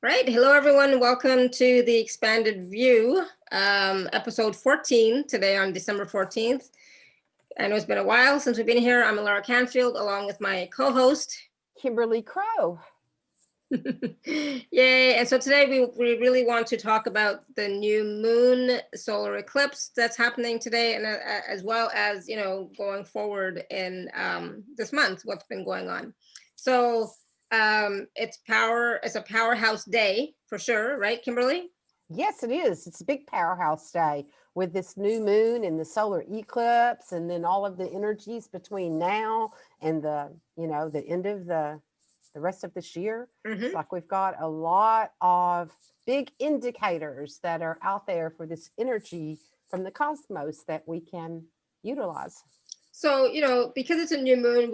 Right. Hello, everyone. Welcome to the Expanded View, episode 14, today on December 14th. I know it's been a while since we've been here. I'm Laura Canfield, along with my co-host, Kimberly Crow. Yay. And so today we really want to talk about the new moon solar eclipse that's happening today, and as well as, going forward in this month, what's been going on. So it's a powerhouse day for sure, right, Kimberly? Yes, it is. It's a big powerhouse day with this new moon and the solar eclipse, and then all of the energies between now and the end of the rest of this year. It's like we've got a lot of big indicators that are out there for this energy from the cosmos that we can utilize. So, because it's a new moon,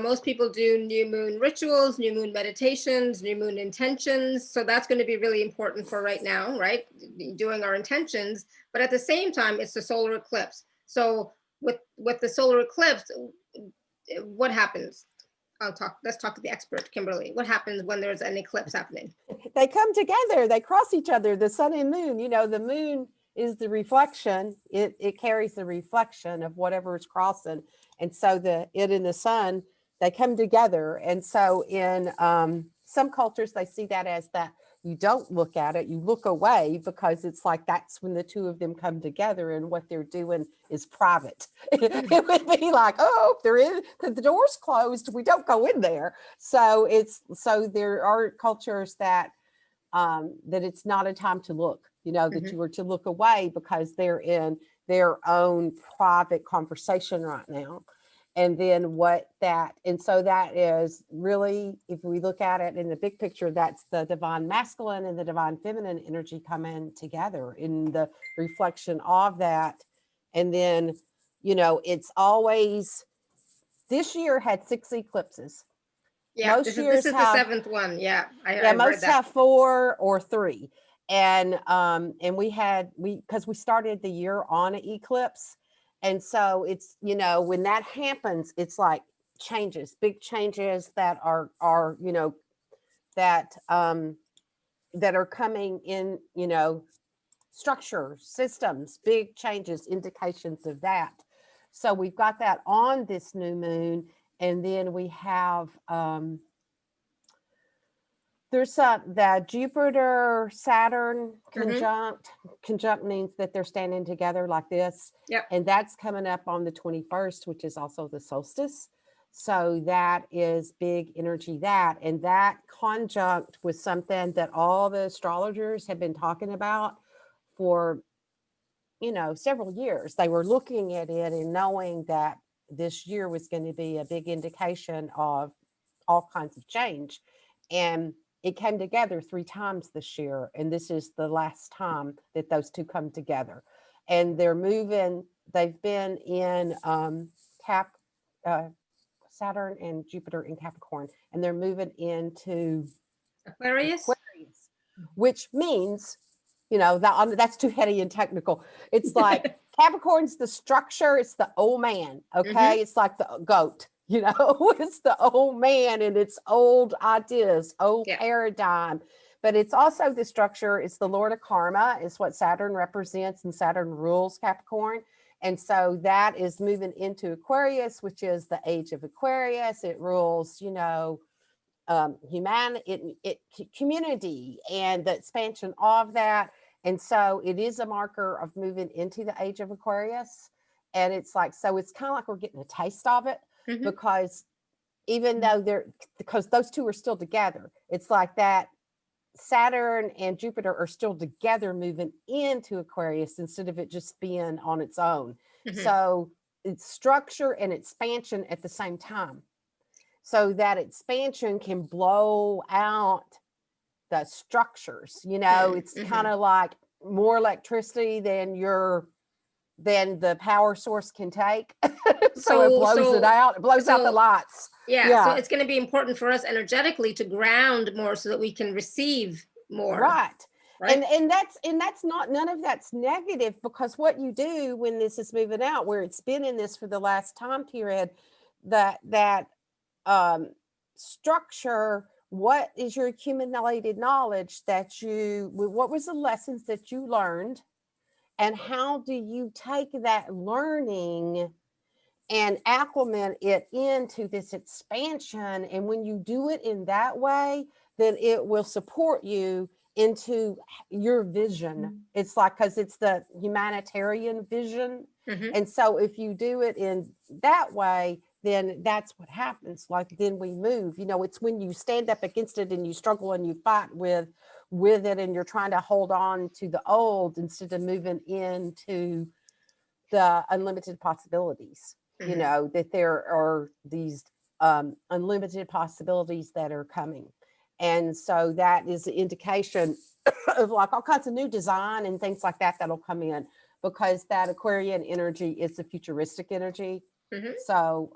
most people do new moon rituals, new moon meditations, new moon intentions. So that's going to be really important for right now, right? Doing our intentions. But at the same time, it's the solar eclipse. So with the solar eclipse, what happens? Let's talk to the expert, Kimberly. What happens when there's an eclipse happening? They come together, they cross each other, the sun and moon. The moon is the reflection. It carries the reflection of whatever is crossing. And so it and the sun, they come together. And so in some cultures, they see that as that you don't look at it, you look away, because it's like that's when the two of them come together and what they're doing is private. It would be like, oh, the door's closed, we don't go in there. So there are cultures that it's not a time to look, that you are to look away because they're in their own private conversation right now. And then so that is really, if we look at it in the big picture, that's the divine masculine and the divine feminine energy coming together in the reflection of that. And then, it's always, this year had 6 eclipses. Yeah, this is the seventh one. Yeah, I most have 4 or 3. And because we started the year on an eclipse. And so it's, when that happens, it's like big changes that are that are coming in, structure, systems, big changes, indications of that. So we've got that on this new moon. And then we have there's the Jupiter Saturn conjunct. Conjunct means that they're standing together like this. Yep. And that's coming up on the 21st, which is also the solstice. So that is big energy, and that conjunct was something that all the astrologers have been talking about for, several years. They were looking at it and knowing that this year was going to be a big indication of all kinds of change. And it came together 3 times this year, and this is the last time that those two come together. And they're moving. They've been in Saturn and Jupiter in Capricorn, and they're moving into Aquarius, which means, that's too heady and technical. It's like Capricorn's the structure. It's the old man. Okay, it's like the goat. It's the old man and it's old ideas, old paradigm, but it's also the structure. It's the Lord of Karma. It's what Saturn represents, and Saturn rules Capricorn. And so that is moving into Aquarius, which is the age of Aquarius. It rules, humanity, community, and the expansion of that. And so it is a marker of moving into the age of Aquarius. And it's like, so it's kind of like we're getting a taste of it. Because even though because those two are still together, it's like that Saturn and Jupiter are still together moving into Aquarius instead of it just being on its own. So it's structure and expansion at the same time. So that expansion can blow out the structures, it's kind of like more electricity than the power source can take. So it blows it out. It blows out the lights. Yeah. So it's going to be important for us energetically to ground more so that we can receive more. Right. And that's not, none of that's negative, because what you do when this is moving out, where it's been in this for the last time period, that structure what is your accumulated knowledge that what was the lessons that you learned, and how do you take that learning and acclimate it into this expansion? And when you do it in that way, then it will support you into your vision. It's like, because it's the humanitarian vision. Mhm. And so if you do it in that way, then that's what happens. Like, then we move. It's when you stand up against it and you struggle and you fight with it, and you're trying to hold on to the old instead of moving into the unlimited possibilities. Mhm. That there are these unlimited possibilities that are coming. And so that is the indication of like all kinds of new design and things like that that'll come in, because that Aquarian energy is the futuristic energy. Mhm. So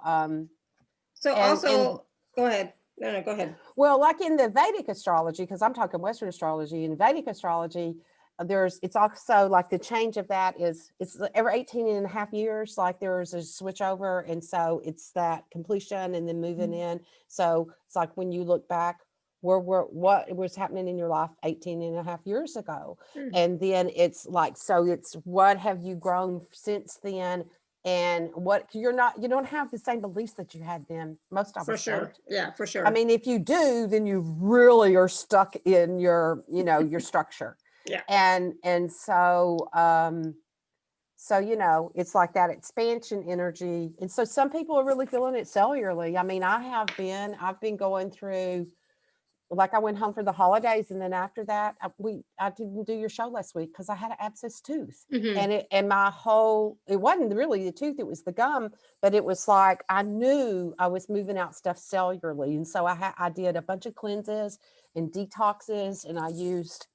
So and also, go ahead. No, go ahead. well, like in the Vedic astrology, because I'm talking Western astrology, in Vedic astrology, it's also like the change of that it's every 18 and a half years, like there's a switch over. And so it's that completion and then moving in. So it's like when you look back, what was happening in your life 18 and a half years ago. Mhm. And then it's like, so it's what have you grown since then, and what you don't have the same beliefs that you had then. Most of For us don't. sure. Yeah, for I sure. mean, if you do, then you really are stuck in your structure. Yeah. And so it's like that expansion energy. And so some people are really feeling it cellularly. I mean, I've been going through, like, I went home for the holidays, and then after that, I didn't do your show last week because I had an abscess tooth. Mhm. And it wasn't really the tooth, it was the gum. But it was like I knew I was moving out stuff cellularly. And so I did a bunch of cleanses and detoxes, and I used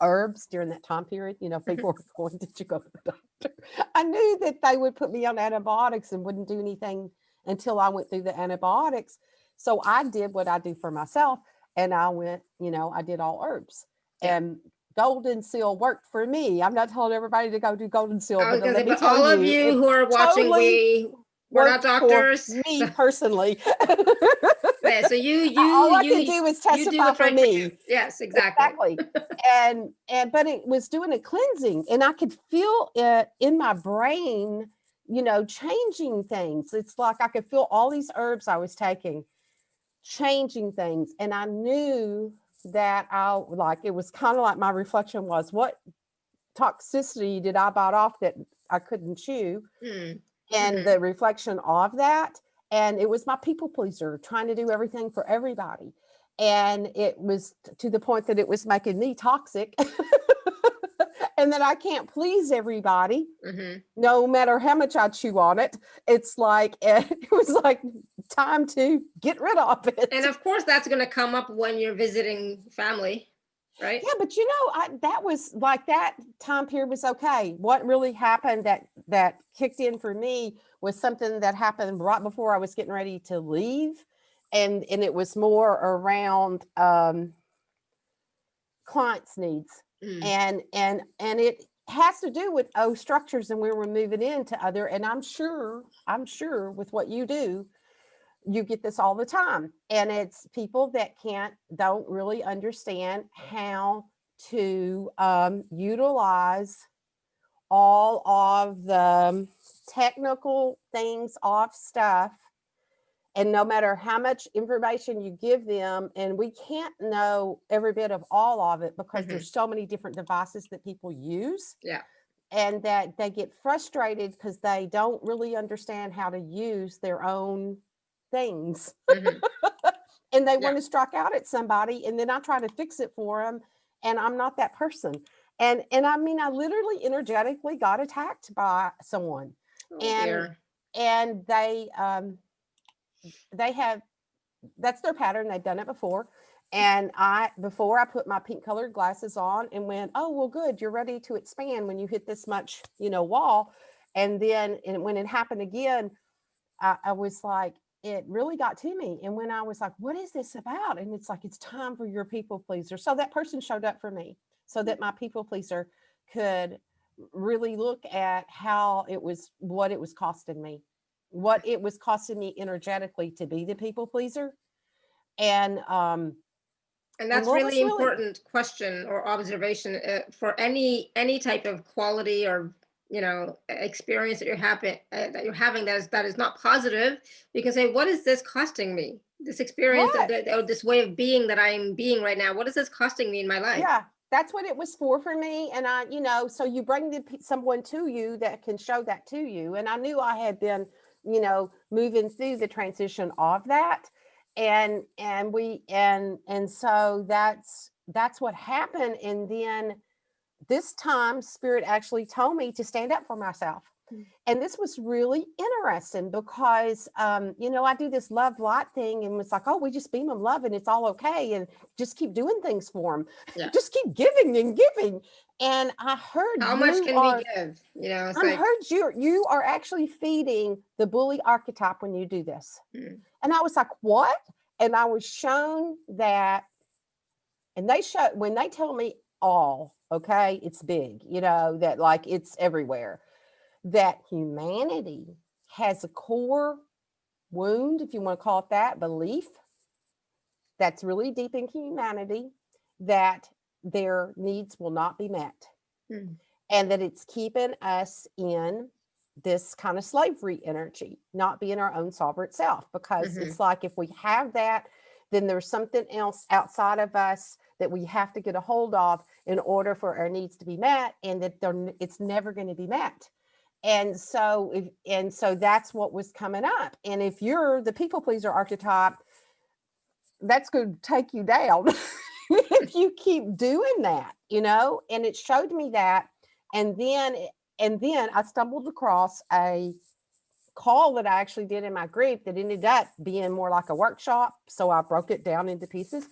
herbs during that time period. Mhm. People were going, did you go to the doctor? I knew that they would put me on antibiotics and wouldn't do anything until I went through the antibiotics. So I did what I do for myself, and I went, I did all herbs. Yeah. And Golden Seal worked for me. I'm not telling everybody to go do Golden Seal, I was but gonna say, let me but tell all of you, you it who are watching, totally we're not worked for doctors. So, me personally. yeah, so All I can do is you do testify what's for right for you. me. Yes, exactly. Exactly. And but it was doing a cleansing, and I could feel it in my brain, changing things. It's like I could feel all these herbs I was taking changing things. And I knew that it was kind of like my reflection was, what toxicity did I bite off that I couldn't chew? Mm. And Mhm. the reflection of that, and it was my people pleaser, trying to do everything for everybody. And it was to the point that it was making me toxic. And that I can't please everybody Mhm. no matter how much I chew on it. It's like it was like time to get rid of And it. of course, that's gonna come up when you're visiting family, right? Yeah, but that was like, that time period was okay. What really happened that kicked in for me was something that happened right before I was getting ready to leave. And it was more around clients' needs. Mm. And it has to do with structures and where we're moving into other. And I'm sure with what you do, you get this all the time. And it's people that don't really understand how to utilize all of the technical things off stuff. And no matter how much information you give them, and we can't know every bit of all of it because Mhm. there's so many different devices that people use, Yeah. and that they get frustrated because they don't really understand how to use their own things. Mhm. And they Yeah. want to strike out at somebody, and then I try to fix it for them, and I'm not that person. And I mean, I literally energetically got attacked by someone. Oh and dear. and they have, that's their pattern. They've done it before. And before I put my pink colored glasses on and went, oh, well, good. You're ready to expand when you hit this much, wall. And then when it happened again, I was like, it really got to me. And when I was like, what is this about? And it's like, it's time for your people pleaser. So that person showed up for me so that my people pleaser could really look at what it was costing me energetically to be the people pleaser. And And that's what was really really important question or observation for any type of quality or experience that you're having that is not positive. You can say, what is this costing me? This experience right. or this way of being that I'm being right now. What is this costing me in my life? Yeah, that's what it was for me. And so you bring someone to you that can show that to you. And I knew I had been, moving through the transition of that. And so that's what happened. And then this time Spirit actually told me to stand up for myself. Mm. And this was really interesting because, I do this love light thing and it's like, oh, we just beam them love and it's all okay. And just keep doing things for them. Yeah. Just keep giving and giving. And I heard How much can we give? It's I like, heard you are actually feeding the bully archetype when you do this. mm, And I was like, what? And I was shown that, and when they tell me all, okay, it's big, that like it's everywhere, that humanity has a core wound, if you want to call it that, belief that's really deep in humanity, that their needs will not be met. mm, And that it's keeping us in this kind of slavery energy, not being our own sovereign self. Because mhm. it's like if we have that, then there's something else outside of us that we have to get a hold of in order for our needs to be met, and that it's never going to be met. And so that's what was coming up. And if you're the people pleaser archetype, that's going to take you down if you keep doing that, and it showed me that. And then I stumbled across a call that I actually did in my group that ended up being more like a workshop. So I broke it down into pieces,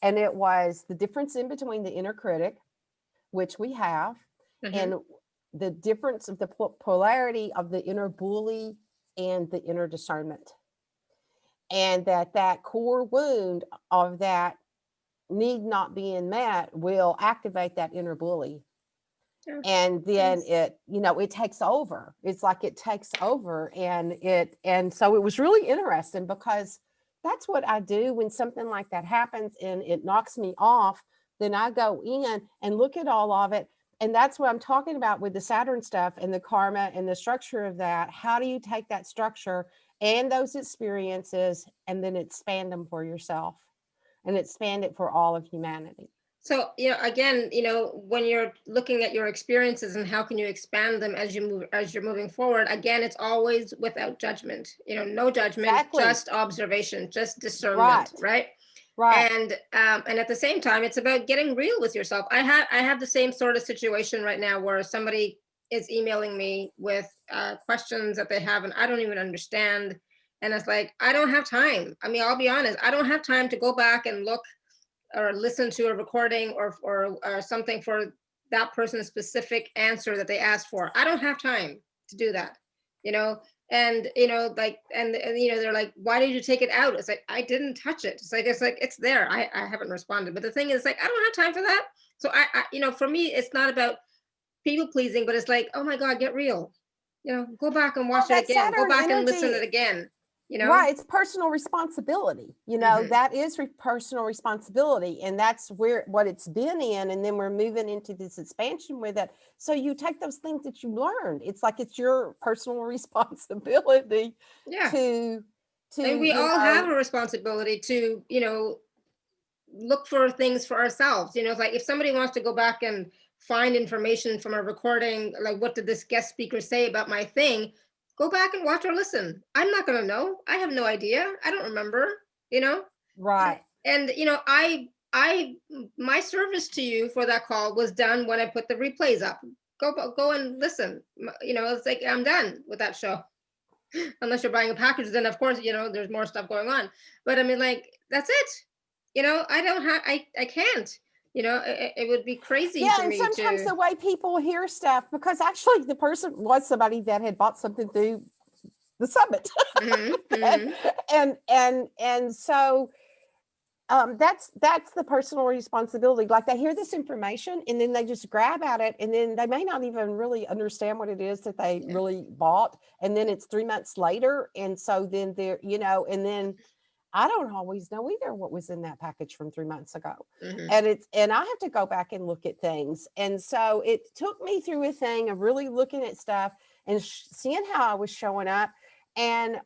and it was the difference in between the inner critic, which we have, Mhm. and the difference of the polarity of the inner bully and the inner discernment. And that core wound of that need not being met will activate that inner bully. Yeah. And then Yes. it takes over. It's like it takes over. And so it was really interesting because that's what I do when something like that happens and it knocks me off. Then I go in and look at all of it. And that's what I'm talking about with the Saturn stuff and the karma and the structure of that. How do you take that structure and those experiences and then expand them for yourself and expand it for all of humanity? So, again, when you're looking at your experiences and how can you expand them as you're moving forward, again, it's always without judgment, no judgment, Exactly. just observation, just discernment, Right. right? Right. And at the same time, it's about getting real with yourself. I have the same sort of situation right now where somebody is emailing me with questions that they have and I don't even understand. And it's like, I don't have time. I mean, I'll be honest, I don't have time to go back and look or listen to a recording or something for that person's specific answer that they asked for. I don't have time to do that, you know. And like, and they're like, why did you take it out? It's like, I didn't touch it. It's like it's there. I haven't responded. But the thing is, like, I don't have time for that. So for me, it's not about people pleasing, but it's like, oh my God, get real. Go back and Well, watch it that again. Go Saturn back and listen to energy, it again. You know. right? It's personal responsibility. Hmm. That is personal responsibility, and that's where what it's been in. And then we're moving into this expansion with it. So you take those things that you learned. It's like it's your personal responsibility Yeah. to And we all have a responsibility to look for things for ourselves. It's like if somebody wants to go back and find information from a recording, like what did this guest speaker say about my thing, go back and watch or listen. I'm not going to know. I have no idea. I don't remember. you know right. and I my service to you for that call was done when I put the replays up. Go and listen. It's like I'm done with that show. Unless you're buying a package, then of course there's more stuff going on. But I mean, like, that's it. I don't have I can't. It would be crazy Yeah, for and me sometimes to. the way people hear stuff, because actually the person was somebody that had bought something through the summit. Mhm, and, mhm. and so that's the personal responsibility. Like they hear this information and then they just grab at it, and then they may not even really understand what it is that they Yeah. really bought, and then it's 3 months later, and so then they're and then I don't always know either what was in that package from 3 months ago. Mhm. And I have to go back and look at things. And so it took me through a thing of really looking at stuff and seeing how I was showing up and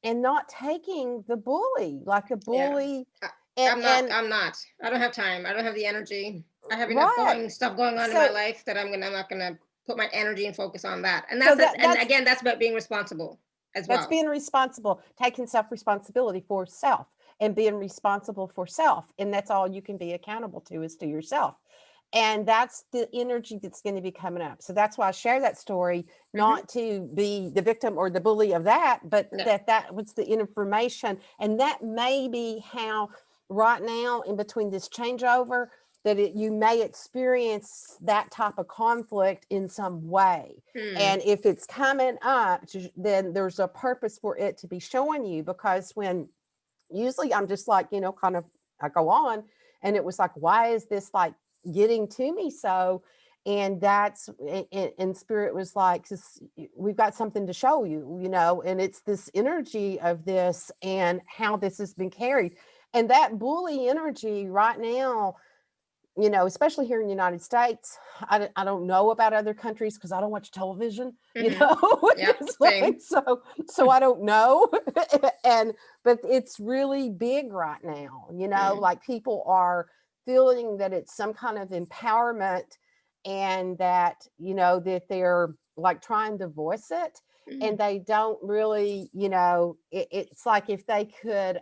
not taking the bully, like a Yeah. bully. I, And, and I'm not. I don't have time. I don't have the energy. I have enough right. stuff going on in my So life that I'm not gonna put my energy and focus on that. And so that's it. And that's again, that's about being responsible as That's well. being responsible, taking self-responsibility for self and being responsible for self. And that's all you can be accountable to is to yourself. And that's the energy that's going to be coming up. So that's why I share that story, Hmm. not to be the victim or the bully of that, but Yeah. that was the information. And that may be how right now in between this changeover, that you may experience that type of conflict in some way. Hmm. And if it's coming up, then there's a purpose for it to be showing you, because when usually I'm just like, kind of, I go on and it was like, why is this like getting to me so? And that's, and spirit was like, we've got something to show you, and it's this energy of this and how this has been carried. And that bully energy right now, especially here in the United States. I don't know about other countries because I don't watch television, Hmm. Yeah. It's like, Same. so I don't know. But it's really big right now, Mm. like people are feeling that it's some kind of empowerment, and that, that they're like trying to voice it, and Mm. they don't really, it's like if they could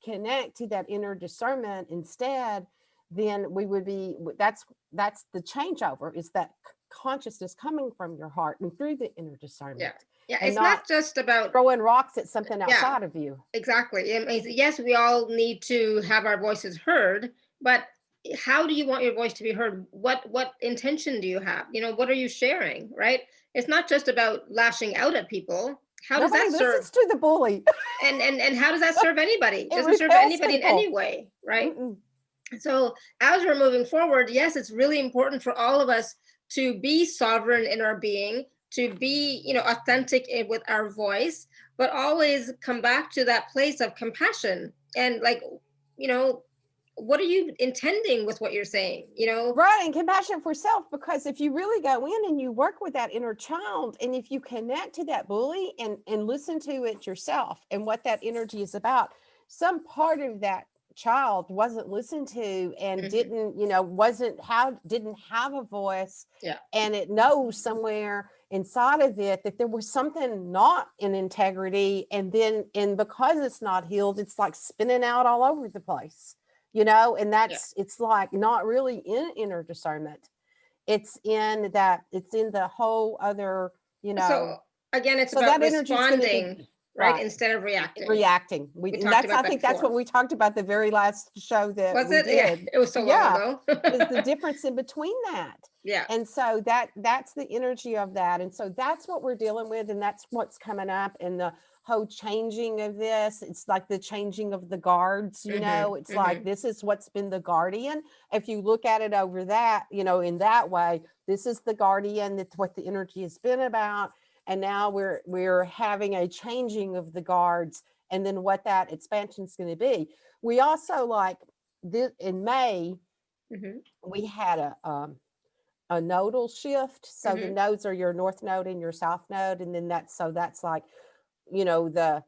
connect to that inner discernment instead, then we would be, that's the changeover, is that consciousness coming from your heart and through the inner Yeah. discernment, Yeah. and It's not not just about, throwing rocks at something yeah, outside of you. exactly. It means, yes, we all need to have our voices heard, but how do you want your voice to be heard? What intention do you have? What are you sharing, right? It's not just about lashing out at people. How does Nobody that serve? listens to the bully. And how does that serve anybody? It It doesn't serve repels anybody in any people. way, right? Mm-mm. So as we're moving forward, yes, it's really important for all of us to be sovereign in our being, to be, authentic with our voice, but always come back to that place of compassion and, like, you know, what are you intending with what you're saying? Right, and compassion for self, because if you really go in and you work with that inner child, and if you connect to that bully and listen to it yourself and what that energy is about, some part of that child wasn't listened to and Hmm. didn't have a voice, Yeah. and it knows somewhere inside of it that there was something not in integrity, and because it's not healed, it's like spinning out all over the place, and Yeah. it's like not really in inner discernment. It's in the whole other, So again, it's so about that energy is going to be responding, right, right, instead of reacting. reacting. We And talked that's, I about that think that's what before. we talked about the very last show that Was we it? Yeah, did. it was so long Yeah, ago. is the difference in between that. Yeah. And so that's the energy of that. And so that's what we're dealing with. And that's what's coming up in the whole changing of this. It's like the changing of the guards, Hmm. it's like Hmm. this is what's been the guardian. If you look at it over that, in that way, this is the guardian, that's what the energy has been about. And now we're having a changing of the guards, and then what that expansion is going to be. We also, like this in May, Hmm. we had a nodal shift. So the Hmm. nodes are your north node and your south node, and then that's like, the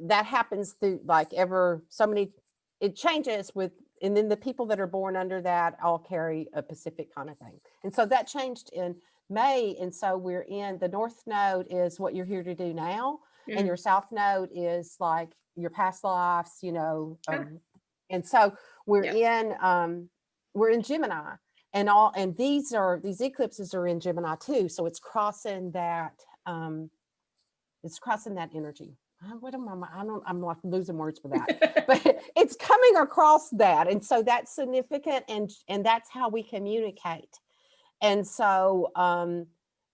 that happens through like ever so many, it changes with, and then the people that are born under that all carry a Pacific kind of thing. And so that changed in May. And so we're in the north node is what you're here to do now. And Hmm. your south node is like your past lives, and so we're Yeah. in we're in Gemini, and these eclipses are in Gemini too. So it's crossing that energy. What am I? I'm like losing words for that, but it's coming across that, and so that's significant, and that's how we communicate. And so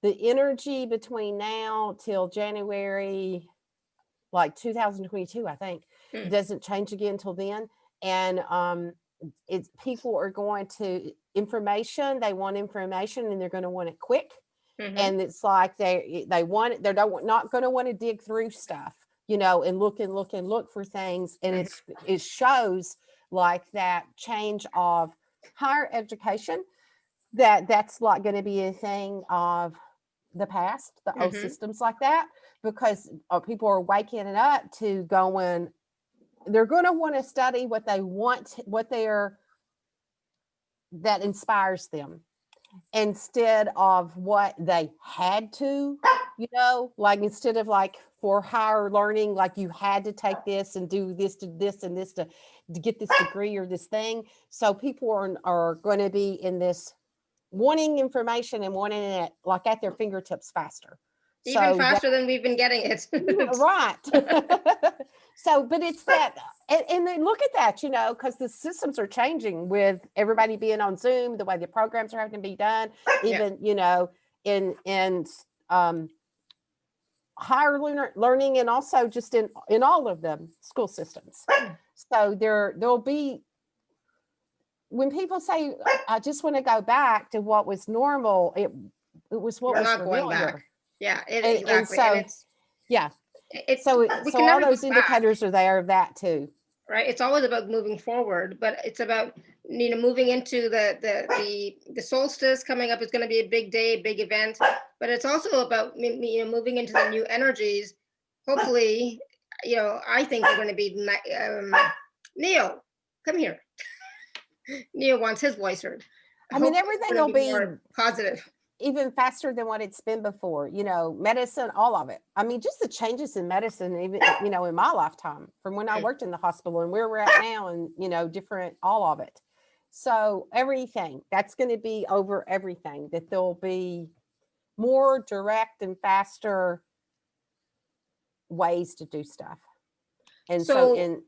the energy between now till January, like 2022, I think, Mm. doesn't change again until then. And it's people are going to information. They want information, and they're going to want it quick. Mhm. And it's like they want it. They don't not going to want to dig through stuff. you know, and look and look and look for things. And it shows like that change of higher education, that's like going to be a thing of the past, the old systems like that, because people are waking up to going, they're going to want to study what they want, that inspires them, instead of what they had to, you know, like instead of like for higher learning, like you had to take this and do this to this and this to get this degree or this thing. So people are going to be in this wanting information and wanting it like at their fingertips faster. Even So faster than we've been getting it. right. So, but it's that, and then look at that, you know, because the systems are changing with everybody being on Zoom, the way the programs are having to be done, even, you know, in higher learning, and also just in all of them school systems. So there'll be, when people say, I just want to go back to what was normal, it was what We're was not familiar. going back. Yeah, exactly. And so, it's, yeah. It's So can all never those go back, indicators are there of that too. right? It's always about moving forward, but it's about, you know, moving into the solstice coming up. Is going to be a big day, big event, but it's also about, you know, moving into the new energies. Hopefully, you know, I think we're going to be Neo, come here. Neo wants his voice heard. I mean, Hopefully it's everything gonna will be more positive. even faster than what it's been before, you know, medicine, all of it. I mean, just the changes in medicine, even, you know, in my lifetime from when I worked in the hospital and where we're at now, and, you know, different, all of it. So everything that's going to be over everything, that there'll be more direct and faster ways to do stuff. And so in,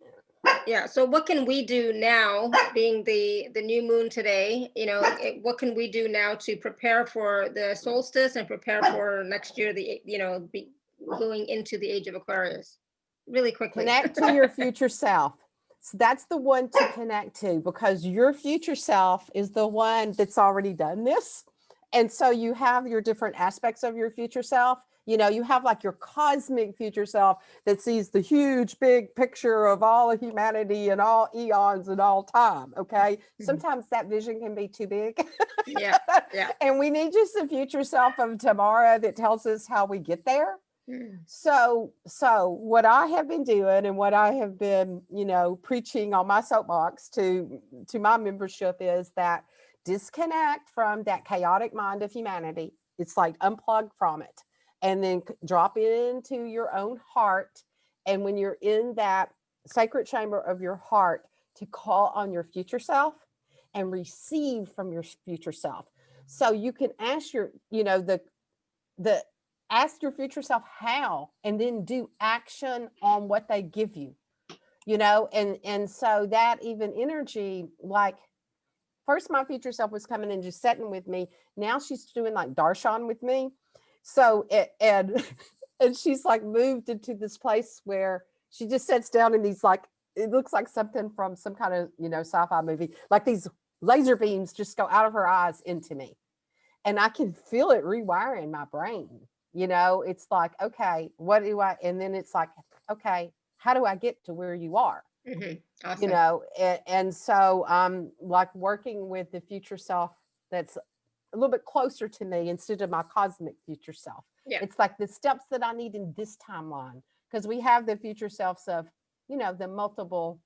yeah, so what can we do now, being the new moon today, you know, what can we do now to prepare for the solstice and prepare for next year, the, you know, be going into the age of Aquarius? Really quickly. connect to your future self. So that's the one to connect to, because your future self is the one that's already done this. And so you have your different aspects of your future self. You know, you have like your cosmic future self that sees the huge big picture of all of humanity and all eons and all time. Okay. Sometimes that vision can be too big. Yeah. And we need just the future self of tomorrow that tells us how we get there. So what I have been doing, and what I have been, you know, preaching on my soapbox to my membership, is that disconnect from that chaotic mind of humanity. It's like unplug from it, and then drop it into your own heart. And when you're in that sacred chamber of your heart, to call on your future self and receive from your future self. So you can ask your, you know, the ask your future self how, and then do action on what they give you, you know. And so that even energy, like first my future self was coming and just sitting with me. Now she's doing like darshan with me. So and she's like moved into this place where she just sits down in these, like, it looks like something from some kind of, you know, sci-fi movie, like these laser beams just go out of her eyes into me, and I can feel it rewiring my brain. You know, it's like, okay, what do I, and then it's like, okay, how do I get to where you are? Awesome. You know, and so like working with the future self that's a little bit closer to me instead of my cosmic future self. Yeah. It's like the steps that I need in this timeline, because we have the future selves of, you know, the multiple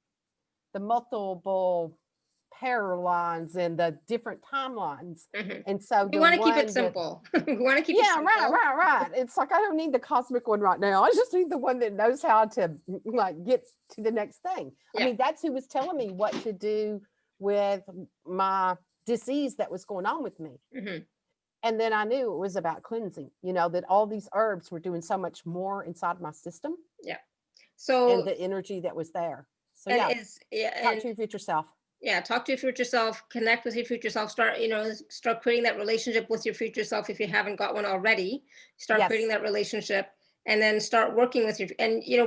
parallel lines and the different timelines. And so we want to keep it simple. We want to keep it simple. Right. It's like, I don't need the cosmic one right now. I just need the one that knows how to like get to the next thing. I mean, that's who was telling me what to do with my disease that was going on with me. And then I knew it was about cleansing, you know, that all these herbs were doing so much more inside my system. So and the energy that was there. So talk to your future self. Talk to your future self, connect with your future self, start creating that relationship with your future self. If you haven't got one already, start creating that relationship, and then start working with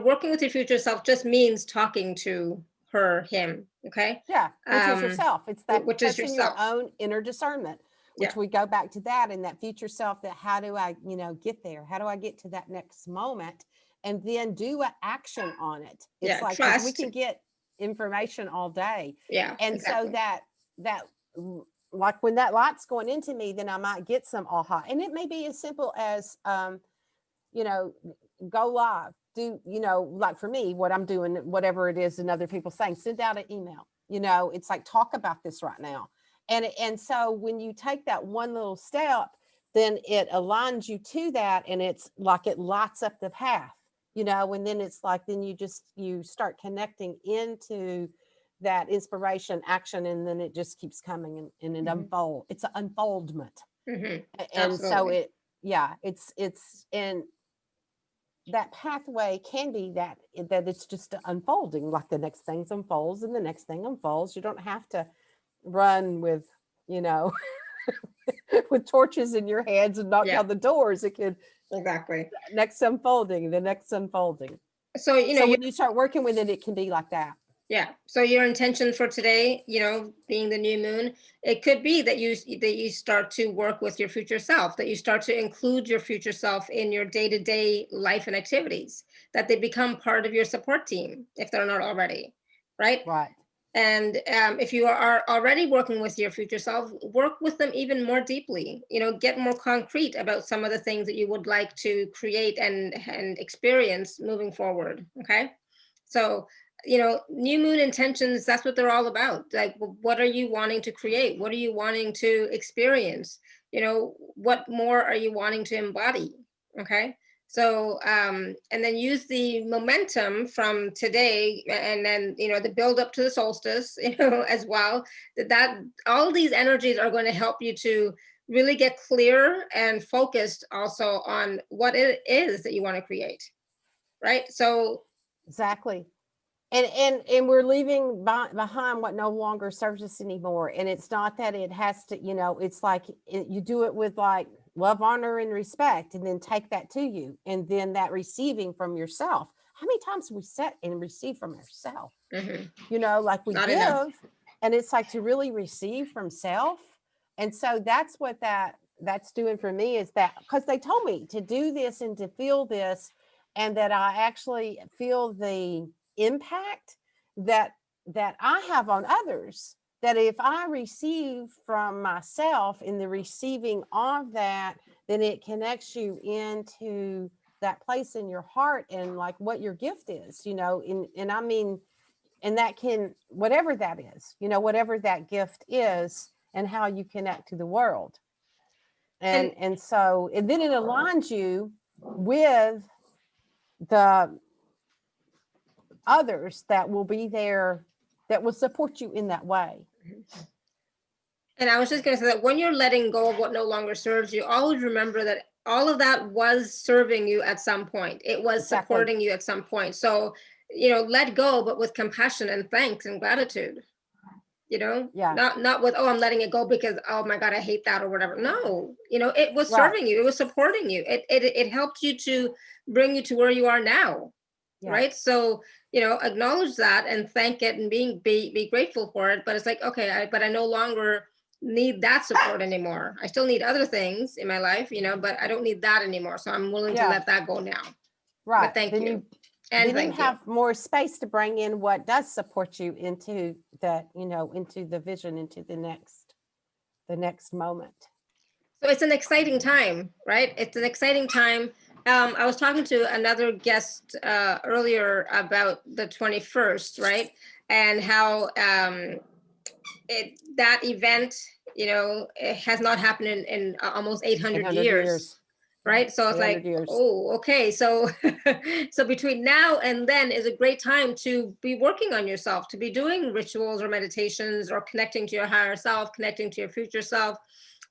working with your future self just means talking to her, him. Okay. Yeah. Which is yourself. It's that which is yourself. Your own inner discernment, which we go back to that, and that future self, that how do I, get there? How do I get to that next moment? and then do an action on it. It's Yeah, like, because we trust. can get information all day. Yeah, And so exactly. like when that light's going into me, then I might get some aha. And it may be as simple as, you know, go live, do, you know, like for me, what I'm doing, whatever it is, and other people saying, send out an email, you know, it's like, talk about this right now. And so when you take that one little step, then it aligns you to that, and it's like it lights up the path, you know, and then it's like, then you start connecting into that inspiration action, and then it just keeps coming, and it Mhm. it's an unfoldment. Mhm. And so Absolutely. yeah, it's and that pathway can be that it's just unfolding, like the next thing unfolds and the next thing unfolds. You don't have to run with, you know, with torches in your hands and knock Yeah, down the doors. It could exactly. next unfolding, the next unfolding. So, you know, So you when you start working with it, it can be like that. yeah. So your intention for today, you know, being the new moon, it could be that you start to work with your future self, that you start to include your future self in your day-to-day life and activities, that they become part of your support team if they're not already, right? Right. And if you are already working with your future self, work with them even more deeply. You know, get more concrete about some of the things that you would like to create and experience moving forward. Okay, so you know, new moon intentions. That's what they're all about. Like, what are you wanting to create? What are you wanting to experience? You know, what more are you wanting to embody? Okay, so, and then use the momentum from today, and then, you know, the build up to the solstice, you know, as well. That all these energies are going to help you to really get clear and focused also on what it is that you want to create, right? So, Exactly. And we're leaving behind what no longer serves us anymore. And it's not that it has to, you know, it's like you do it with like love, honor, and respect, and then take that to you, and then that receiving from yourself. How many times we set and receive from ourselves? mhm, You know, like we not enough. give, and it's like to really receive from self. And so that's what that's doing for me, is that because they told me to do this and to feel this, and that I actually feel the impact that I have on others, that if I receive from myself in the receiving of that, then it connects you into that place in your heart, and like what your gift is, you know, and I mean, and that can, whatever that is, you know, whatever that gift is, and how you connect to the world. And And so, and then it aligns you with the others that will be there, that will support you in that way. And I was just going to say that when you're letting go of what no longer serves you, always remember that all of that was serving you at some point. It was Exactly. supporting you at some point. So, you know, let go, but with compassion and thanks and gratitude. You know, Yeah. not with, oh, I'm letting it go because, oh my God, I hate that or whatever. No, you know, it was Right. serving you. It was supporting you. It helped you to bring you to where you are now. Yeah. Right. So, you know, acknowledge that and thank it and be grateful for it. But it's like, okay, but I no longer need that support anymore. I still need other things in my life, you know, but I don't need that anymore. So I'm willing to Yeah. let that go now. Right. But thank Then you. you And thank you. have more space to bring in what does support you into that, you know, into the vision, into the next moment. So it's an exciting time, right? It's an exciting time. I was talking to another guest earlier about the 21st, right? And how that event, you know, it has not happened in almost 800 800 years, years. right? So it's 800 like, years. oh, okay. So, so between now and then is a great time to be working on yourself, to be doing rituals or meditations or connecting to your higher self, connecting to your future self,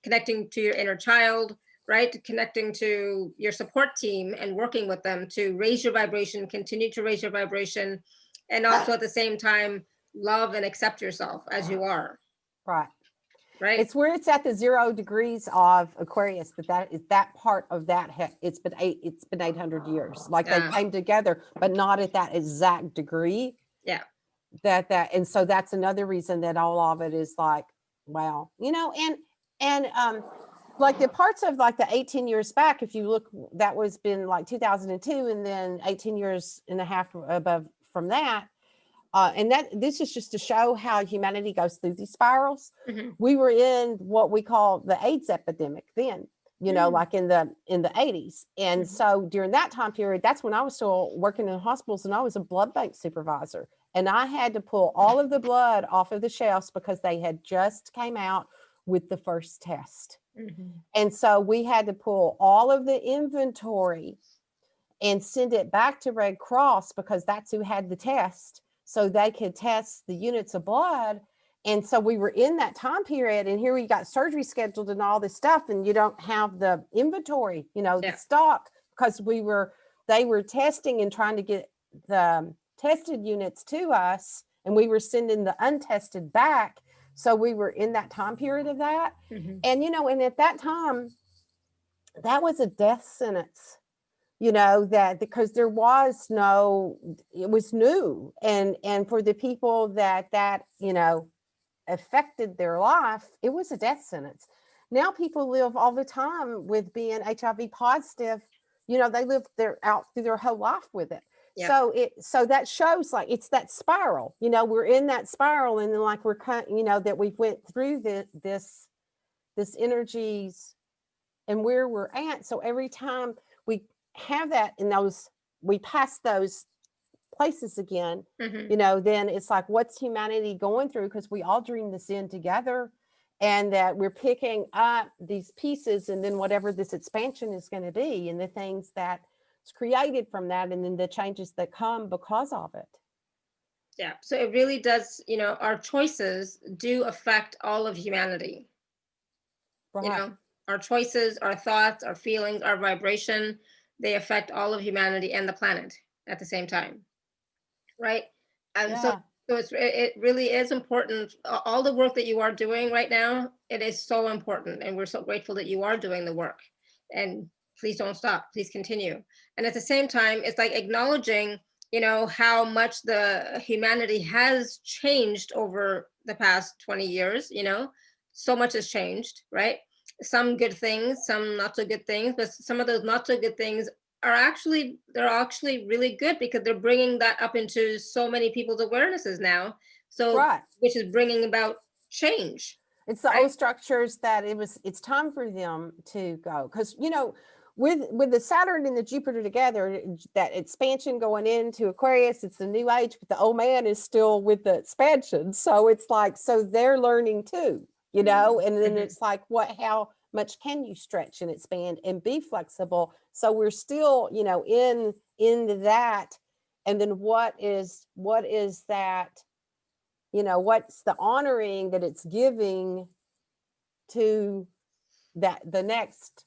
connecting to your inner child, right? Connecting to your support team and working with them to raise your vibration, continue to raise your vibration, and also at the same time, love and accept yourself as you are, Right. right? It's where it's at the 0 degrees of Aquarius, that is that part of that. It's been 800 years. Like they Yeah, came together, but not at that exact degree. yeah. And so that's another reason that all of it is like, wow, you know, and like the parts of like the 18 years back, if you look, that was been like 2002, and then 18 years and a half above from that. And that this is just to show how humanity goes through these spirals. Mhm. We were in what we call the AIDS epidemic then, Mm. like in the 80s. And Mhm. so during that time period, that's when I was still working in hospitals, and I was a blood bank supervisor. And I had to pull all of the blood off of the shelves because they had just came out with the first test. Mhm. And so we had to pull all of the inventory and send it back to Red Cross because that's who had the test, so they could test the units of blood. And so we were in that time period, and here we got surgery scheduled and all this stuff, and you don't have the inventory, the Yeah. stock, because they were testing and trying to get the tested units to us, and we were sending the untested back. So we were in that time period of that. Mhm. And and at that time, that was a death sentence, that because there was no, it was new. And for the people that affected their life, it was a death sentence. Now people live all the time with being HIV positive. They live out through their whole life with it. Yeah. So that shows like it's that spiral. We're in that spiral, and then like we're that we've went through this energies and where we're at. So every time we have that in those, we pass those places again, Mhm. then it's like, what's humanity going through? Because we all dream this in together, and that we're picking up these pieces, and then whatever this expansion is going to be, and the things that's created from that, and then the changes that come because of it. Yeah. So it really does, our choices do affect all of humanity. Right. Our choices, our thoughts, our feelings, our vibration, they affect all of humanity and the planet at the same time, right? And so, Yeah. it really is important. All the work that you are doing right now, it is so important, and we're so grateful that you are doing the work. And please don't stop. Please continue. And at the same time, it's like acknowledging, how much the humanity has changed over the past 20 years. So much has changed, right? Some good things, some not so good things, but some of those not so good things they're actually really good because they're bringing that up into so many people's awarenesses now. So, Right. which is bringing about change, It's the right? old structures that it's time for them to go. Because, with the Saturn and the Jupiter together, that expansion going into Aquarius, it's the new age, but the old man is still with the expansion. So it's like, so they're learning too, and then Mhm. it's like, how much can you stretch and expand and be flexible? So we're still, in that. And then what is that? What's the honoring that it's giving to the next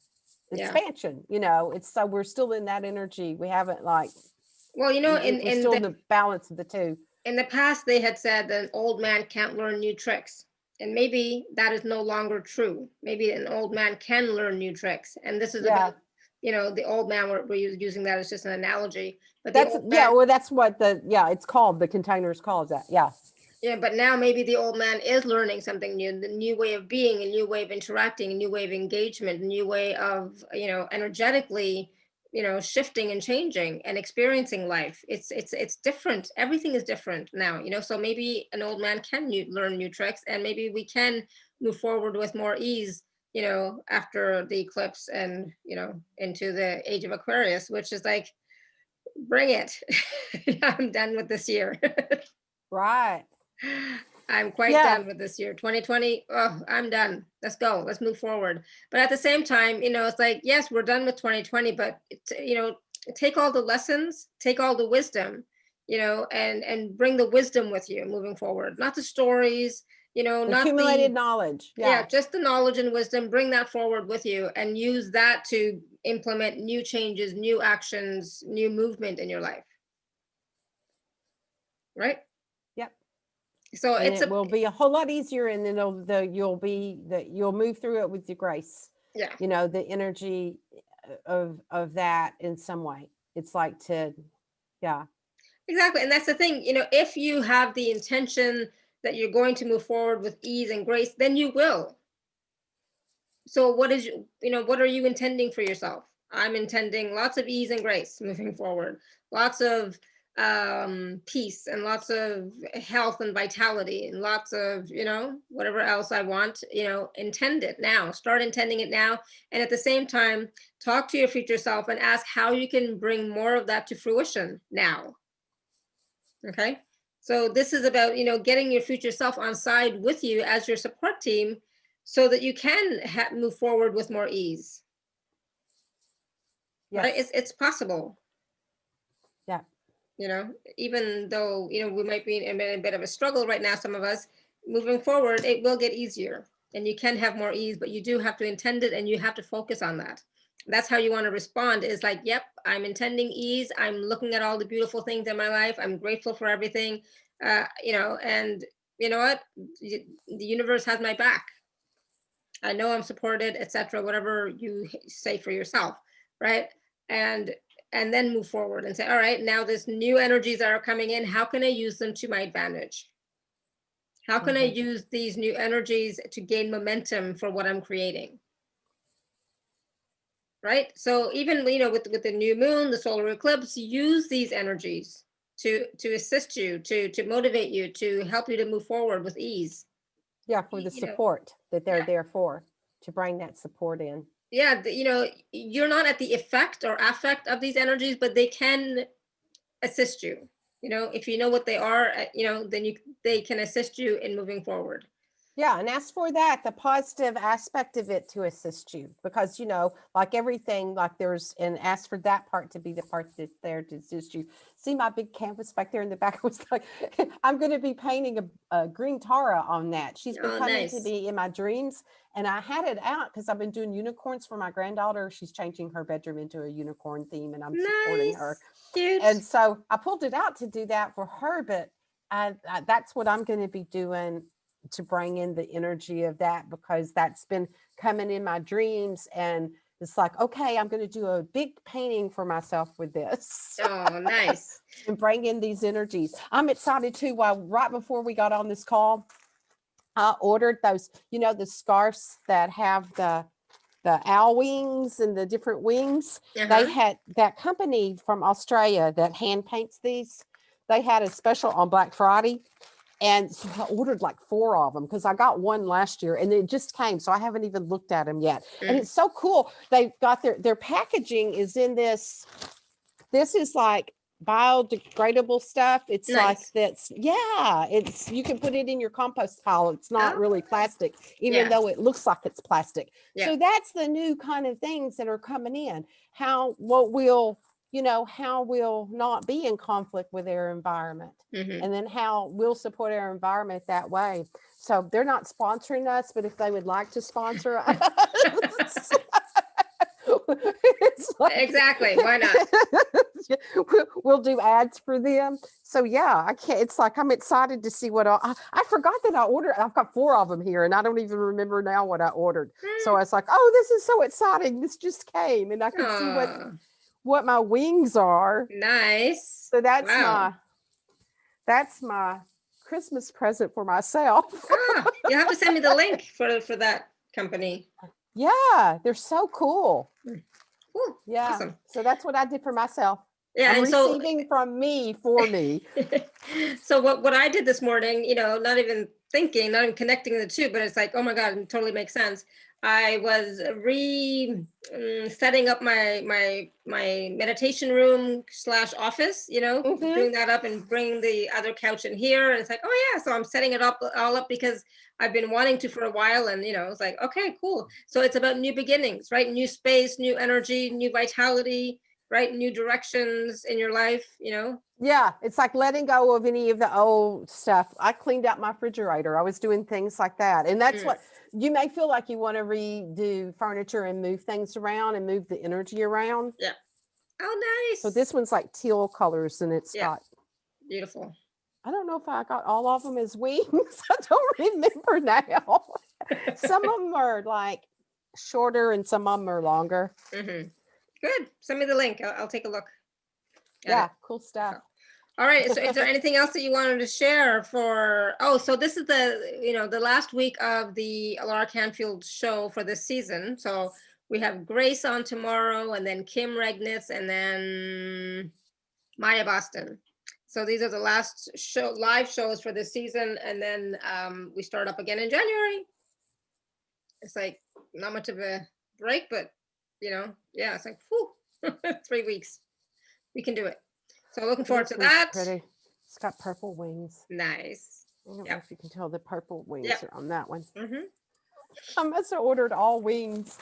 Yeah. expansion? It's, so we're still in that energy. We haven't like, Well, we're still in the balance of the two. in the past, they had said that an old man can't learn new tricks. And maybe that is no longer true. Maybe an old man can learn new tricks. And this is Yeah. about, the old man, we're using that as just an analogy. But the That's, old yeah, man, well, that's what it's called. The container is called that. Yeah. yeah, but now maybe the old man is learning something new, the new way of being, a new way of interacting, a new way of engagement, a new way of, energetically, shifting and changing and experiencing life. It's different. Everything is different now, so maybe an old man can learn new tricks, and maybe we can move forward with more ease, after the eclipse and, into the age of Aquarius, which is like, bring it. I'm done with this year. Right. I'm quite Yeah. done with this year. 2020, oh, I'm done. Let's go. Let's move forward. But at the same time, it's like, yes, we're done with 2020, but take all the lessons, take all the wisdom, and bring the wisdom with you moving forward. Not the stories, not Accumulated the, knowledge. yeah, Yeah. just the knowledge and wisdom. Bring that forward with you and use that to implement new changes, new actions, new movement in your life. Right? Yep. So And it's it a, will be a whole lot easier, and then you'll move through it with your grace. yeah. The energy of that in some way. It's like yeah. Exactly. And that's the thing, if you have the intention that you're going to move forward with ease and grace, then you will. So what is, what are you intending for yourself? I'm intending lots of ease and grace moving forward, lots of peace and lots of health and vitality and lots of, whatever else I want, intend it now, start intending it now. And at the same time, talk to your future self and ask how you can bring more of that to fruition now. Okay. So this is about, getting your future self on side with you as your support team so that you can move forward with more ease. Right? Yes. It's possible, Yeah. even though, we might be in a bit of a struggle right now, some of us, moving forward, it will get easier and you can have more ease, but you do have to intend it and you have to focus on that. That's how you want to respond is like, yep, I'm intending ease. I'm looking at all the beautiful things in my life. I'm grateful for everything, and you know what? The universe has my back. I know I'm supported, etc. Whatever you say for yourself, right? And and then move forward and say, all right, now there's new energies that are coming in. How can I use them to my advantage? How can I use these new energies to gain momentum for what I'm creating? Right? So even with the new moon, the solar eclipse, use these energies to assist you, to motivate you, to help you to move forward with ease. Yeah, for the support that they're there for, to bring that support in. Yeah, you're not at the effect or affect of these energies, but they can assist you. If you know what they are, then they can assist you in moving forward. Yeah, and ask for that, the positive aspect of it to assist you, because like everything, like and ask for that part to be the part that's there to assist you. See my big canvas back there in the back? Was like, I'm going to be painting a green Tara on that. She's been coming to me in my dreams, and I had it out because I've been doing unicorns for my granddaughter. She's changing her bedroom into a unicorn theme, and I'm supporting her. Cute. And so I pulled it out to do that for her, but that's what I'm going to be doing to bring in the energy of that, because that's been coming in my dreams, and it's like, okay, I'm going to do a big painting for myself with this. Oh, nice. And bring in these energies. I'm excited too. Right before we got on this call, I ordered those, the scarves that have the owl wings and the different wings. They had that company from Australia that hand paints these. They had a special on Black Friday. And so I ordered like 4 of them because I got one last year and it just came. So I haven't even looked at them yet. And it's so cool. They've got their packaging is in this is like biodegradable stuff. It's nice. Like it's you can put it in your compost pile. It's not really plastic, even though it looks like it's plastic. So that's the new kind of things that are coming in. How we'll not be in conflict with their environment. And then how we'll support our environment that way. So they're not sponsoring us, but if they would like to sponsor us, exactly. Why not? We'll do ads for them. So I can't. It's like I'm excited to see what I forgot that I ordered. I've got 4 of them here, and I don't even remember now what I ordered. So I was like, oh, this is so exciting! This just came, and I can see what my wings are. Nice. So that's my Christmas present for myself. You have to send me the link for that company. Yeah, they're so cool. Cool. Yeah. Awesome. So that's what I did for myself. Yeah, I'm receiving from me for me. So what I did this morning, not even thinking, not even connecting the two, but it's like, oh my God, it totally makes sense. I was setting up my meditation room / office, doing that up and bringing the other couch in here. And it's like, oh yeah, so I'm setting it all up because I've been wanting to for a while. And, it's like, okay, cool. So it's about new beginnings, right? New space, new energy, new vitality, right? New directions in your life, Yeah, it's like letting go of any of the old stuff. I cleaned out my refrigerator. I was doing things like that. And that's what you may feel like you want to redo furniture and move things around and move the energy around. Yeah. Oh, nice. So this one's like teal colors, and it's got beautiful. I don't know if I got all of them as wings. I don't remember now. Some of them are like shorter and some of them are longer. Good. Send me the link. I'll take a look. Yeah, cool stuff. All right. So is there anything else that you wanted to share for, oh, so this is the last week of the Alara Canfield show for this season. So we have Grace on tomorrow and then Kim Regnitz and then Maya Boston. So these are the last live shows for this season. And then we start up again in January. It's like not much of a break, but yeah, it's like, whew, 3 weeks. We can do it. So looking forward to This one's that. pretty. It's got purple wings. Nice. I don't know Yep. if you can tell the purple wings Yep. are on that one. Mm-hmm. I must have ordered all wings.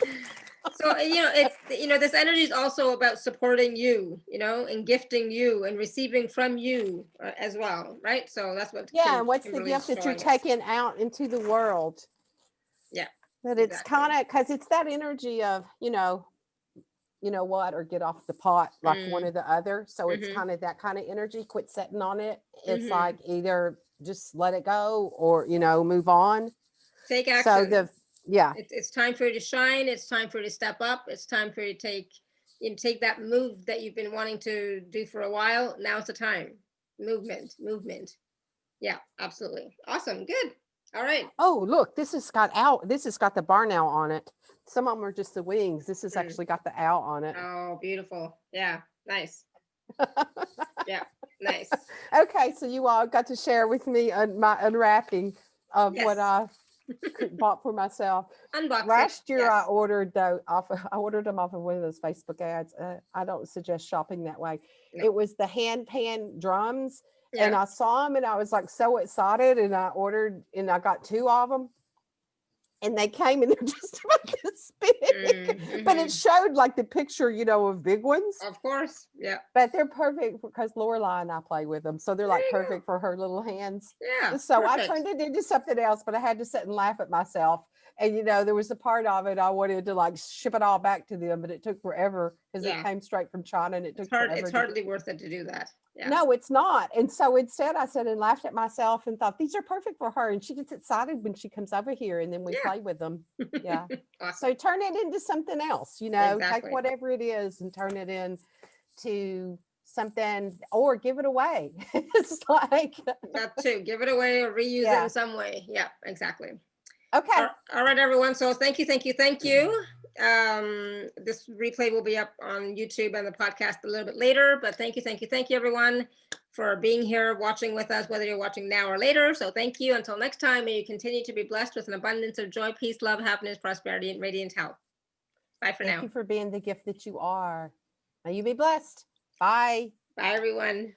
So it's this energy is also about supporting you, and gifting you and receiving from you as well, right? So that's what Yeah, and what's the Kimberly's gift that you're showing us. taking out into the world? Yeah, That it's exactly. kind of because it's that energy of what, or get off the pot, like one or the other. So it's Mhm. kind of that kind of energy. Quit sitting on it. It's Mhm. like either just let it go or move on. Take So action. yeah, It's time for you to shine. It's time for you to step up. It's time for you to take that move that you've been wanting to do for a while. Now's the time. Movement. Yeah, absolutely. Awesome. Good. All right. oh look, this has got the barn owl on it. Some of them are just the wings. This has actually got the owl on it. Oh, beautiful. Yeah, nice. Yeah, nice. Okay, so you all got to share with me my unwrapping of what Yes. I bought for myself. Unbox Last it. year, Yes. I ordered them off of one of those Facebook ads. I don't suggest shopping that way. No. It was the hand pan drums, and Yeah. I saw them, and I was like so excited, and I ordered, and I got 2 of them. And they came and they're just about this big, but it showed like the picture, of big ones. Of course. Yeah. But they're perfect because Lorelai and I play with them, so they're There like you go. perfect for her little hands. Yeah. So I Perfect. turned it into something else, but I had to sit and laugh at myself. And there was a part of it I wanted to like ship it all back to them, but it took forever because Yeah. it came straight from China and it took It's hard. forever. It's hardly worth it to do that. Yeah. No, it's not. And so instead I sat and laughed at myself and thought these are perfect for her. And she gets excited when she comes over here and then we Yeah. play with them. Yeah. Awesome. So turn it into something else, Exactly. take whatever it is and turn it into something, or give it away. It's like That too. Give it away or reuse it in some way. Yeah, exactly. Okay. All right, everyone. So thank you. This replay will be up on YouTube and the podcast a little bit later, but thank you, everyone, for being here, watching with us, whether you're watching now or later. So thank you. Until next time, may you continue to be blessed with an abundance of joy, peace, love, happiness, prosperity, and radiant health. Bye for now. Thank you for being the gift that you are. May you be blessed. Bye. Bye, everyone.